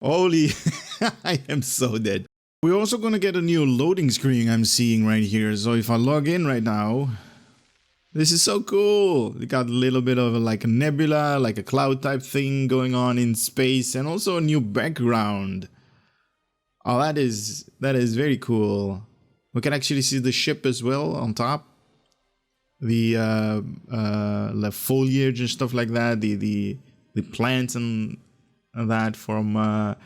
Holy, I am so dead. We're also going to get a new loading screen I'm seeing right here. So if I log in right now, this is so cool. We got a little bit of like a nebula, like a cloud type thing going on in space, and also a new background. Oh, that is very cool. We can actually see the ship as well on top. The foliage and stuff like that. The plants and that from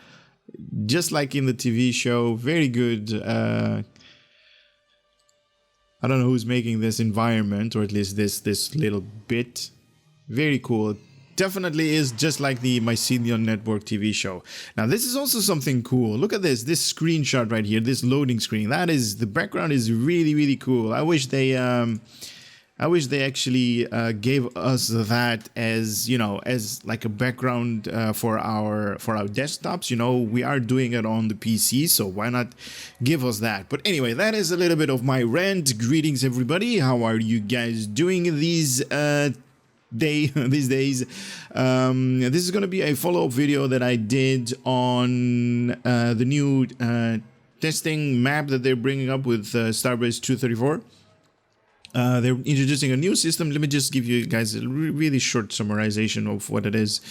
just like in the TV show. Very good. I don't know who's making this environment, or at least this little bit. Very cool. Definitely is just like the Mycelium Network TV show. Now this is also something cool. Look at this screenshot right here, this loading screen. That is, the background is really cool. I wish they actually gave us that as, you know, as like a background for our desktops. You know, we are doing it on the PC, so why not give us that? But anyway, that is a little bit of my rant. Greetings everybody, how are you guys doing these these days? This is going to be a follow-up video that I did on the new testing map that they're bringing up with Starbase 234. They're introducing a new system. Let me just give you guys a really short summarization of what it is,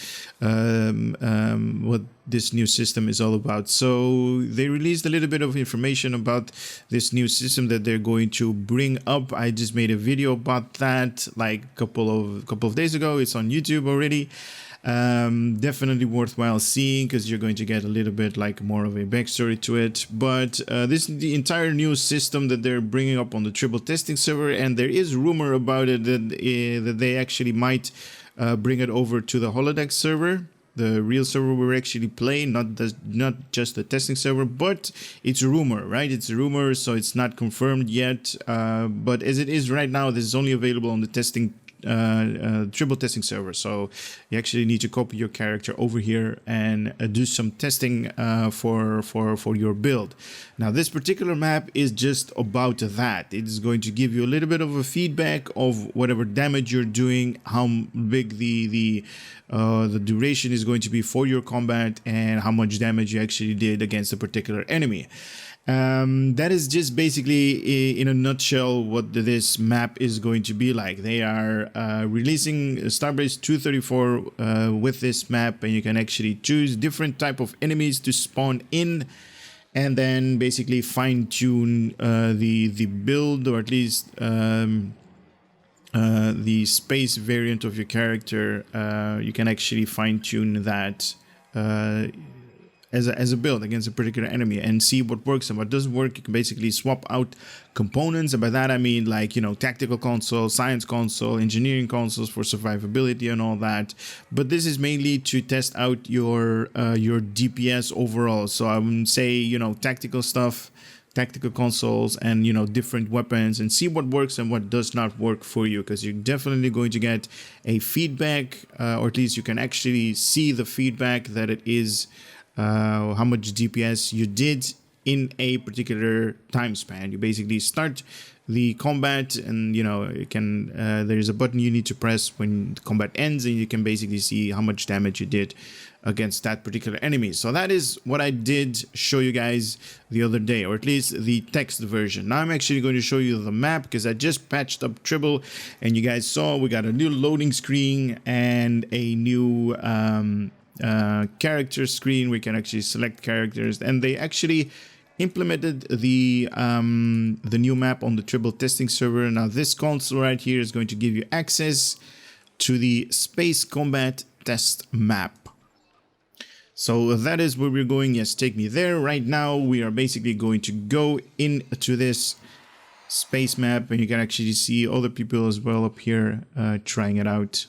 what this new system is all about. So they released a little bit of information about this new system that they're going to bring up. I just made a video about that like a couple of days ago. It's on YouTube already. Definitely worthwhile seeing, because you're going to get a little bit like more of a backstory to it. But this is the entire new system that they're bringing up on the triple testing server, and there is rumor about it that they actually might bring it over to the holodeck server, the real server we're actually playing, not just the testing server. But it's a rumor, right? It's a rumor, so it's not confirmed yet. But as it is right now, this is only available on the testing triple testing server, so you actually need to copy your character over here and do some testing for your build. Now this particular map is just about that. It is going to give you a little bit of a feedback of whatever damage you're doing, how big the duration is going to be for your combat, and how much damage you actually did against a particular enemy. That is just basically in a nutshell what this map is going to be like. They are releasing Starbase 234 with this map, and you can actually choose different type of enemies to spawn in, and then basically fine-tune the build, or at least the space variant of your character. You can actually fine-tune that as a build against a particular enemy, and see what works and what doesn't work. You can basically swap out components, and by that I mean, like, you know, tactical console, science console, engineering consoles for survivability and all that. But this is mainly to test out your DPS overall. So I would say, you know, tactical stuff, tactical consoles, and, you know, different weapons, and see what works and what does not work for you, because you're definitely going to get a feedback, or at least you can actually see the feedback that it is how much DPS you did in a particular time span. You basically start the combat, and, you know, you can there's a button you need to press when the combat ends, and you can basically see how much damage you did against that particular enemy. So that is what I did show you guys the other day, or at least the text version. Now I'm actually going to show you the map, because I just patched up Tribble, and you guys saw we got a new loading screen and a new character screen. We can actually select characters, and they actually implemented the new map on the triple testing server. Now this console right here is going to give you access to the space combat test map. So that is where we're going. Yes, take me there. Right now we are basically going to go into this space map, and you can actually see other people as well up here trying it out.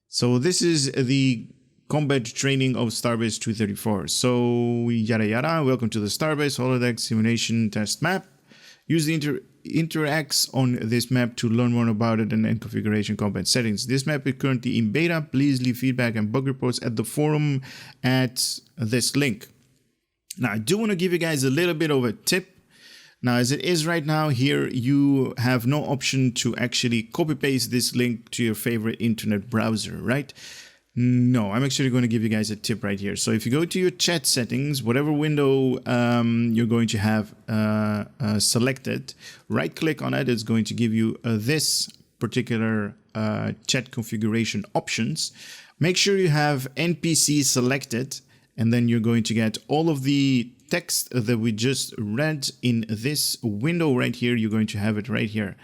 So this is the combat training of Starbase 234. So yada yada, welcome to the Starbase holodeck simulation test map. Use the interacts on this map to learn more about it and configuration combat settings. This map is currently in beta. Please leave feedback and bug reports at the forum at this link. Now I do want to give you guys a little bit of a tip. Now, as it is right now here, you have no option to actually copy paste this link to your favorite internet browser, right? No, I'm actually going to give you guys a tip right here. So if you go to your chat settings, whatever window you're going to have selected, right click on it. It's going to give you this particular chat configuration options. Make sure you have NPC selected, and then you're going to get all of the text that we just read in this window right here. You're going to have it right here.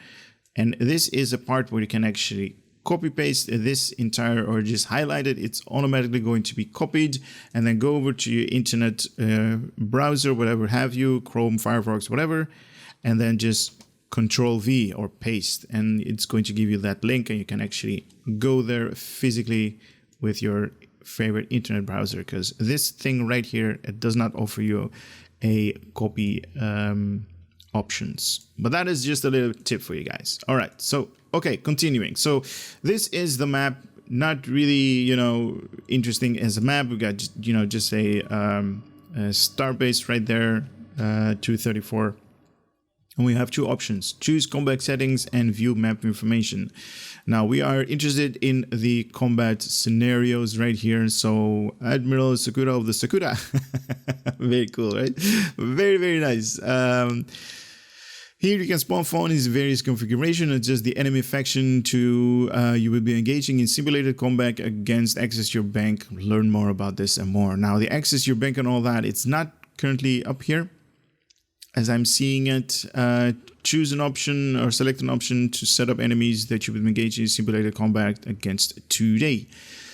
And this is a part where you can actually copy paste this entire, or just highlight it. It's automatically going to be copied, and then go over to your internet browser, whatever have you, Chrome, Firefox, whatever, and then just Control V or paste, and it's going to give you that link, and you can actually go there physically with your favorite internet browser, because this thing right here, it does not offer you a copy options. But that is just a little tip for you guys. All right, so okay, continuing. So this is the map. Not really, interesting as a map. We got, just a Starbase right there, 234. And we have two options: choose combat settings and view map information. Now we are interested in the combat scenarios right here. So Admiral Sakura of the Sakura. Very cool, right? Very, very nice. Here you can spawn phone in various configuration. It's just the enemy faction to you will be engaging in simulated combat against access your bank. Learn more about this and more. Now the access your bank and all that, it's not currently up here as I'm seeing it. Choose an option or select an option to set up enemies that you will engage in simulated combat against today.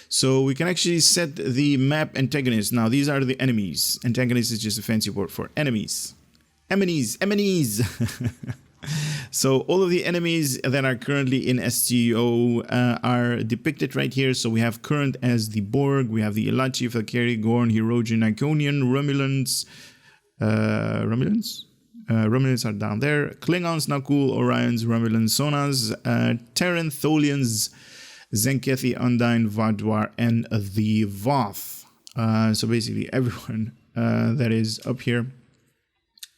So we can actually set the map antagonists. Now these are the enemies. Antagonist is just a fancy word for enemies. Enemies. So all of the enemies that are currently in STO are depicted right here. So we have current as the Borg, we have the Elachi, Valkyrie, Gorn, Hirogen, Iconian, Romulans. Romulans are down there. Klingons, Nakul, Orions, Romulan Sonas, Terran, Tholians, Zenkethi, Undyne, Vadwar, and the Voth. So basically everyone that is up here.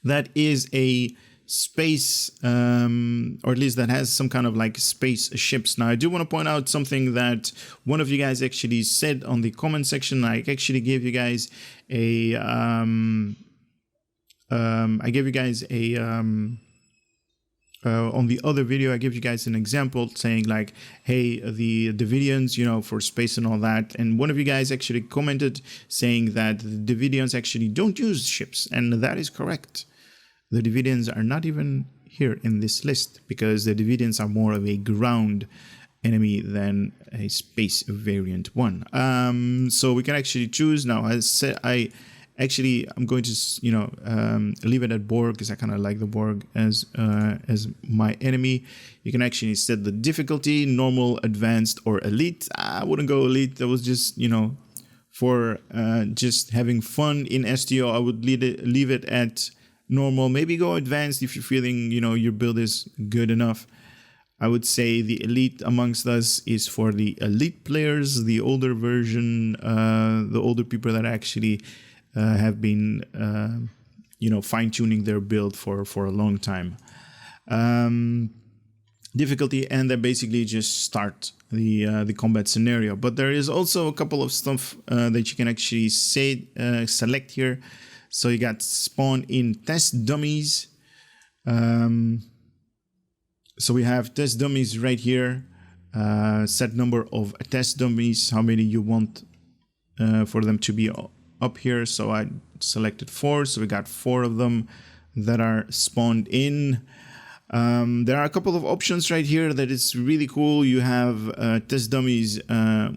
That is a space, or at least that has some kind of like space ships. Now, I do want to point out something that one of you guys actually said on the comment section. I actually gave you guys a, on the other video, I gave you guys an example saying like, hey, the Davidians, for space and all that. And one of you guys actually commented saying that the Davidians actually don't use ships. And that is correct. The Davidians are not even here in this list because the Davidians are more of a ground enemy than a space variant one. So we can actually choose now. As said, I'm going to leave it at Borg because I kind of like the Borg as my enemy. You can actually set the difficulty: normal, advanced, or elite. I wouldn't go elite. That was just for just having fun in STO. I would leave it at normal. Maybe go advanced if you're feeling your build is good enough. I would say the elite amongst us is for the elite players, the older version, the older people that actually have been fine-tuning their build for a long time. Difficulty, and then basically just start the combat scenario. But there is also a couple of stuff that you can actually select here. So you got spawn in test dummies. So we have test dummies right here. Set number of test dummies, how many you want for them to be up here. So I selected 4. So we got 4 of them that are spawned in. There are a couple of options right here that is really cool. You have test dummies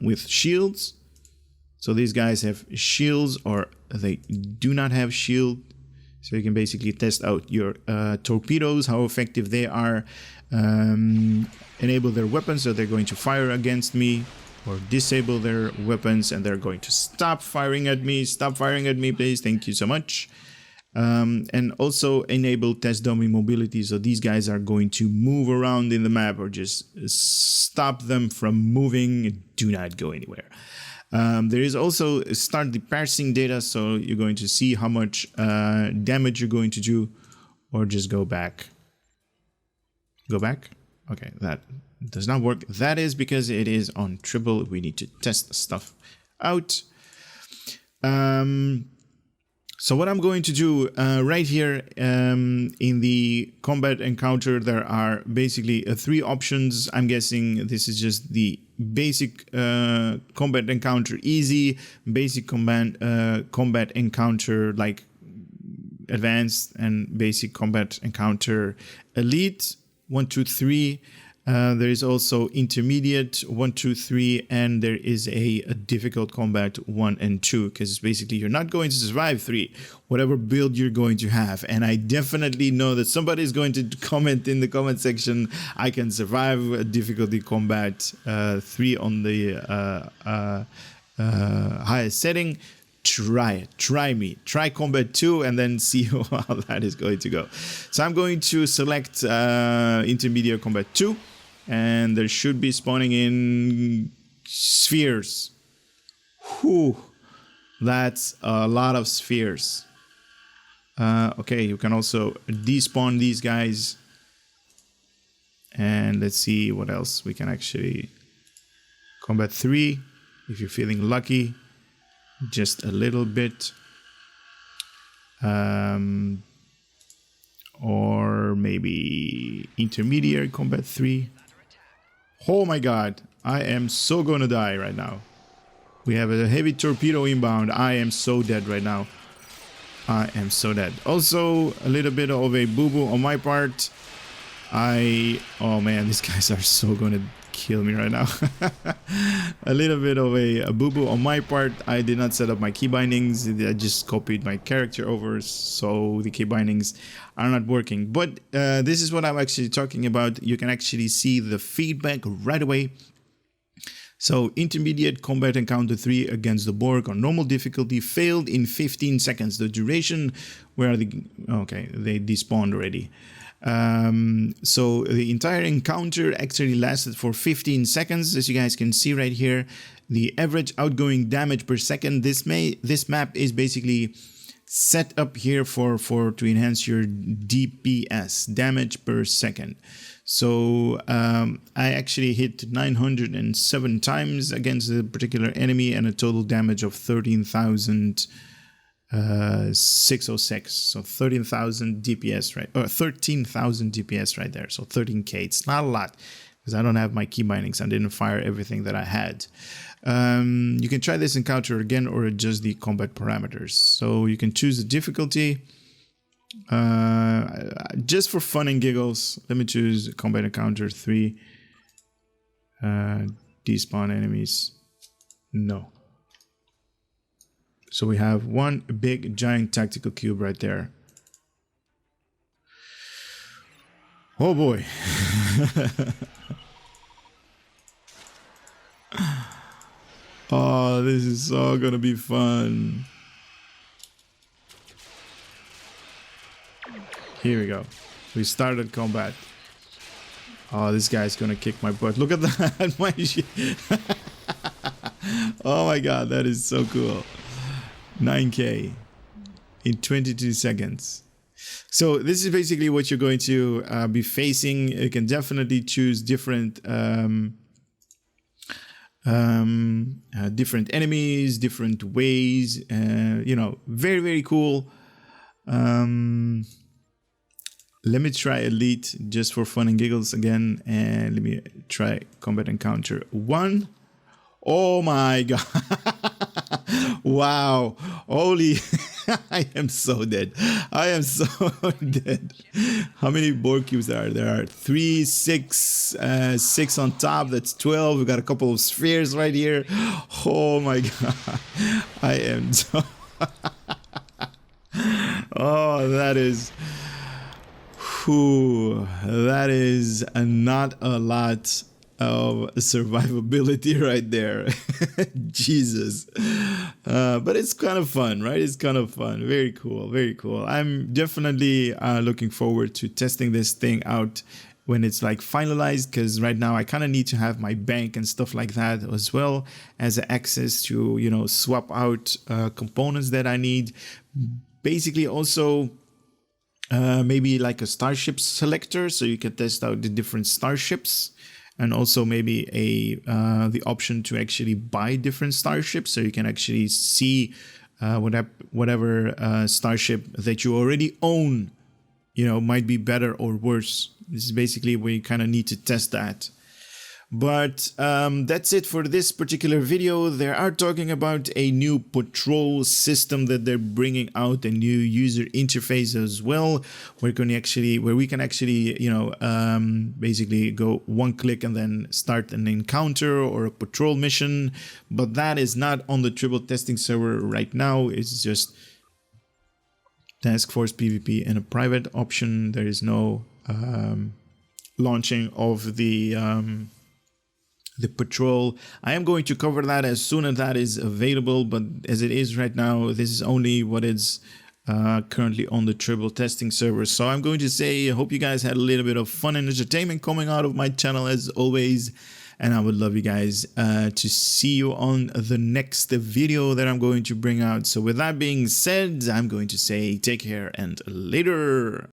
with shields. So these guys have shields or they do not have shield. So you can basically test out your torpedoes, how effective they are, enable their weapons so they're going to fire against me, or disable their weapons and they're going to stop firing at me. Stop firing at me, please. Thank you so much. And also enable test dummy mobility. So these guys are going to move around in the map, or just stop them from moving. Do not go anywhere. There is also start the parsing data, so you're going to see how much damage you're going to do, or just go back. Go back? Okay, that does not work. That is because it is on triple. We need to test stuff out. So what I'm going to do right here in the combat encounter, there are basically 3 options. I'm guessing this is just the basic combat encounter easy, basic combat encounter like advanced, and basic combat encounter elite 1, 2, 3. There is also intermediate 1, 2, 3, and there is a difficult combat 1 and 2, because basically you're not going to survive 3, whatever build you're going to have. And I definitely know that somebody is going to comment in the comment section, I can survive a difficulty combat 3 on the highest setting. Try it. Try me. Try combat 2 and then see how that is going to go. So I'm going to select intermediate combat 2, and there should be spawning in spheres. Whew, that's a lot of spheres. Okay, you can also despawn these guys, and let's see what else we can actually. Combat 3, if you're feeling lucky, just a little bit. Or maybe intermediate combat 3. Oh my god, I am so gonna die right now. We have a heavy torpedo inbound. I am so dead right now. I am so dead. Also, a little bit of a boo-boo on my part. Oh man, these guys are so gonna kill me right now. A little bit of a boo-boo on my part. I did not set up my key bindings. I just copied my character over, so the key bindings are not working. But this is what I'm actually talking about. You can actually see the feedback right away. So intermediate combat encounter 3 against the Borg on normal difficulty failed in 15 seconds. The duration, where are the, okay, they despawned already. So the entire encounter actually lasted for 15 seconds, as you guys can see right here. The average outgoing damage per second. This map is basically set up here to enhance your DPS, damage per second. So I actually hit 907 times against a particular enemy and a total damage of 13,606. So 13,000 DPS, right? Or 13,000 DPS right there. So 13k. It's not a lot because I don't have my key bindings. I didn't fire everything that I had. You can try this encounter again or adjust the combat parameters. So you can choose the difficulty. Just for fun and giggles, let me choose combat encounter 3. Despawn enemies. No. So we have one big giant tactical cube right there. Oh boy. Oh, this is so gonna be fun. Here we go. We started combat. Oh, this guy's gonna kick my butt. Look at that. My shit. Oh my god, that is so cool. 9k in 22 seconds. So this is basically what you're going to be facing. You can definitely choose different different enemies, different ways. You know, very, very cool. Let me try Elite just for fun and giggles again. And let me try Combat Encounter 1. Oh my god. Wow. Holy. I am so dead. I am so dead. How many Borg cubes are there? There are 3, 6, 6 on top. That's 12. We got a couple of spheres right here. Oh my god. I am so... Oh, that is... Whew, that is not a lot of survivability right there. Jesus. But it's kind of fun, right? It's kind of fun. Very cool. Very cool. I'm definitely looking forward to testing this thing out when it's like finalized, because right now I kind of need to have my bank and stuff like that, as well as access to, you know, swap out components that I need. Basically also maybe like a starship selector, so you can test out the different starships and also maybe the option to actually buy different starships, so you can actually see whatever starship that you already own, might be better or worse. This is basically where you kind of need to test that. But that's it for this particular video. They are talking about a new patrol system that they're bringing out, a new user interface as well, where we can actually, basically go one click and then start an encounter or a patrol mission. But that is not on the triple testing server right now. It's just Task Force PvP and a private option. There is no launching of the patrol. I am going to cover that as soon as that is available, but as it is right now, this is only what is currently on the triple testing server. So I'm going to say, I hope you guys had a little bit of fun and entertainment coming out of my channel as always, and I would love you guys to see you on the next video that I'm going to bring out. So with that being said, I'm going to say take care and later.